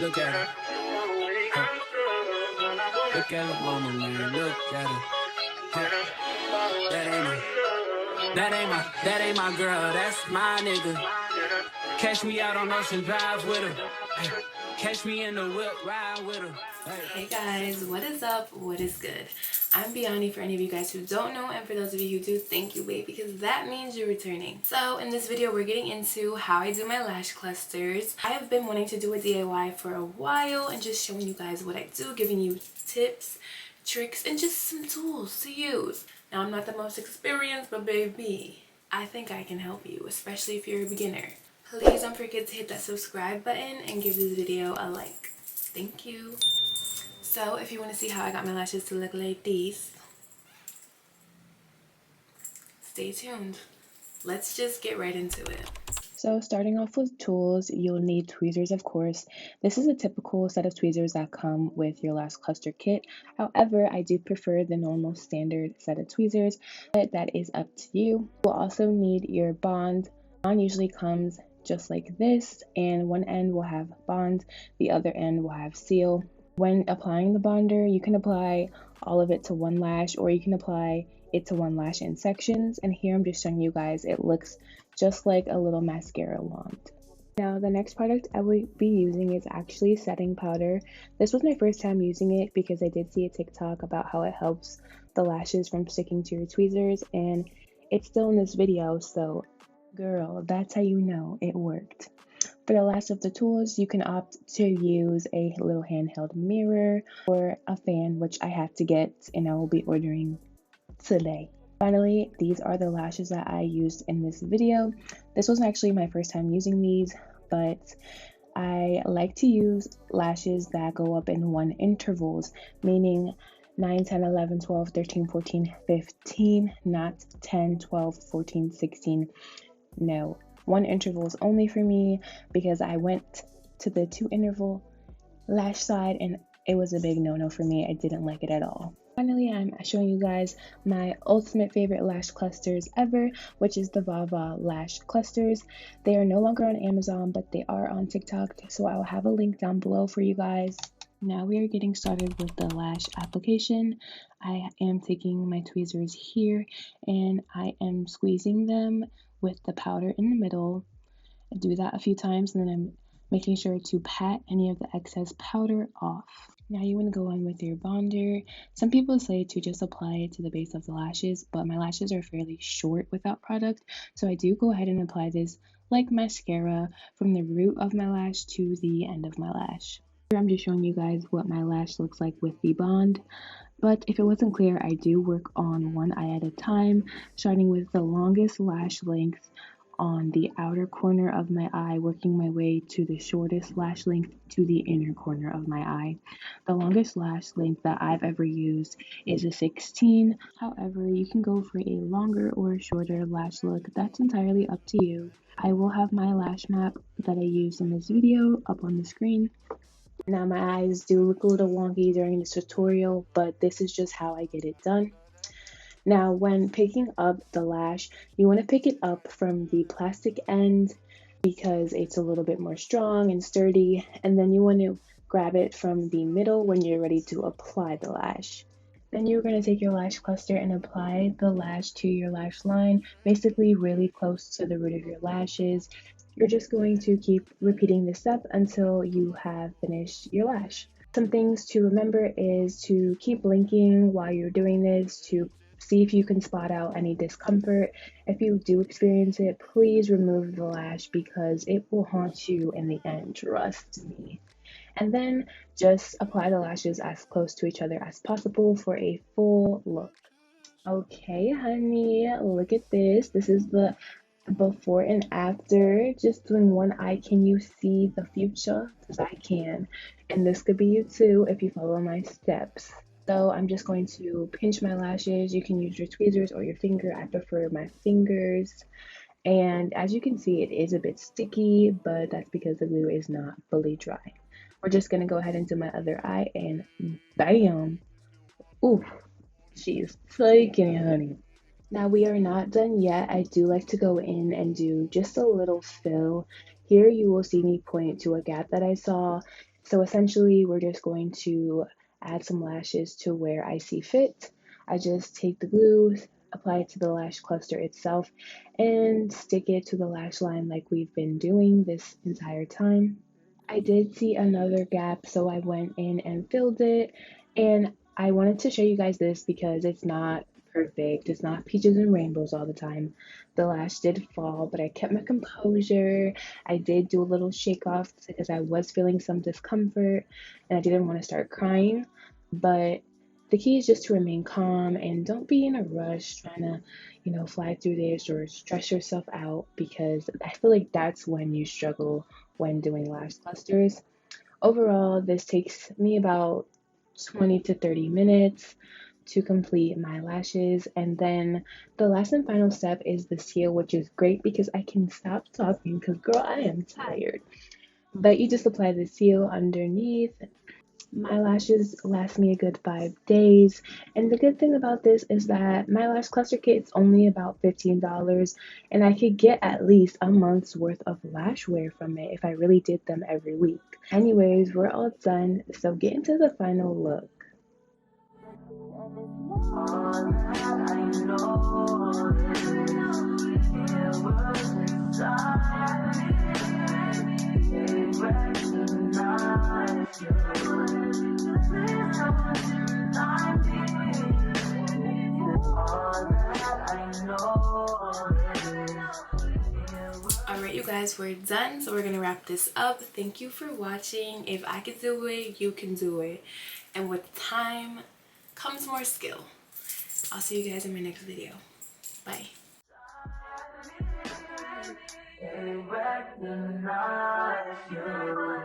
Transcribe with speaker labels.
Speaker 1: Look at her. Look at her mama, man. Look at her. That ain't my girl. That's my nigga. Catch me out on Ocean Drive with her. Catch me in the whip, ride with her.
Speaker 2: Hey guys, what is up? What is good? I'm Bianii for any of you guys who don't know, and for those of you who do, thank you, babe, because that means you're returning. So in this video, we're getting into how I do my lash clusters. I have been wanting to do a DIY for a while and just showing you guys what I do, giving you tips, tricks, and just some tools to use. Now, I'm not the most experienced, but baby, I think I can help you, especially if you're a beginner. Please don't forget to hit that subscribe button and give this video a like. Thank you. So if you want to see how I got my lashes to look like these, stay tuned. Let's just get right into it. So starting off with tools, you'll need tweezers, of course. This is a typical set of tweezers that come with your lash cluster kit. However, I do prefer the normal standard set of tweezers, but that is up to you. You'll also need your bond. Bond usually comes just like this, and one end will have bond, the other end will have seal. When applying the bonder, you can apply all of it to one lash, or you can apply it to one lash in sections, and here I'm just showing you guys it looks just like a little mascara wand. Now the next product I will be using is actually setting powder. This was my first time using it because I did see a TikTok about how it helps the lashes from sticking to your tweezers, and it's still in this video, so girl, that's how you know it worked. For the last of the tools, you can opt to use a little handheld mirror or a fan, which I have to get and I will be ordering today. Finally, these are the lashes that I used in this video. This was actually my first time using these, but I like to use lashes that go up in 1 intervals, meaning 9, 10, 11, 12, 13, 14, 15, not 10, 12, 14, 16. No, 1 interval is only for me because I went to the 2 interval lash side and it was a big no-no for me. I didn't like it at all. Finally, I'm showing you guys my ultimate favorite lash clusters ever, which is the Vava lash clusters. They are no longer on Amazon, but they are on TikTok, so I will have a link down below for you guys. Now we are getting started with the lash application. I am taking my tweezers here and I am squeezing them with the powder in the middle. I do that a few times and then I'm making sure to pat any of the excess powder off. Now you want to go in with your bonder. Some people say to just apply it to the base of the lashes, but my lashes are fairly short without product, so I do go ahead and apply this like mascara from the root of my lash to the end of my lash. Here I'm just showing you guys what my lash looks like with the bond. But if it wasn't clear, I do work on one eye at a time, starting with the longest lash length on the outer corner of my eye, working my way to the shortest lash length to the inner corner of my eye. The longest lash length that I've ever used is a 16. However, you can go for a longer or shorter lash look. That's entirely up to you. I will have my lash map that I used in this video up on the screen. Now my eyes do look a little wonky during this tutorial, but this is just how I get it done. Now when picking up the lash, you want to pick it up from the plastic end because it's a little bit more strong and sturdy, and then you want to grab it from the middle when you're ready to apply the lash. Then you're going to take your lash cluster and apply the lash to your lash line, basically really close to the root of your lashes. You're just going to keep repeating this step until you have finished your lash. Some things to remember is to keep blinking while you're doing this to see if you can spot out any discomfort. If you do experience it, please remove the lash because it will haunt you in the end, trust me. And then just apply the lashes as close to each other as possible for a full look. Okay, honey, look at this. This is the before and after. Just doing one eye. Can you see the future? Because I can. And this could be you too if you follow my steps. So I'm just going to pinch my lashes. You can use your tweezers or your finger. I prefer my fingers. And as you can see, it is a bit sticky, but that's because the glue is not fully dry. We're just going to go ahead and do my other eye, and bam! Ooh, she's flaking it, honey. Now we are not done yet. I do like to go in and do just a little fill. Here you will see me point to a gap that I saw, So essentially, we're just going to add some lashes to where I see fit. I just take the glue, apply it to the lash cluster itself, and stick it to the lash line like we've been doing this entire time. I did see another gap, so I went in and filled it. And I wanted to show you guys this because it's not perfect. It's not peaches and rainbows all the time. The lash did fall, but I kept my composure. I did do a little shake off because I was feeling some discomfort and I didn't want to start crying. But the key is just to remain calm and don't be in a rush trying to, fly through this or stress yourself out, because I feel like that's when you struggle when doing lash clusters. Overall, this takes me about 20 to 30 minutes to complete my lashes. And then the last and final step is the seal, which is great because I can stop talking because, girl, I am tired. But you just apply the seal underneath. My lashes last me a good 5 days. And the good thing about this is that my lash cluster kit is only about $15, and I could get at least a month's worth of lash wear from it if I really did them every week. Anyways, we're all done, so get into the final look. Alright, you guys, we're done, so we're gonna wrap this up. Thank you for watching. If I could do it, you can do it. And with time comes more skill. I'll see you guys in my next video. Bye. Recognize you.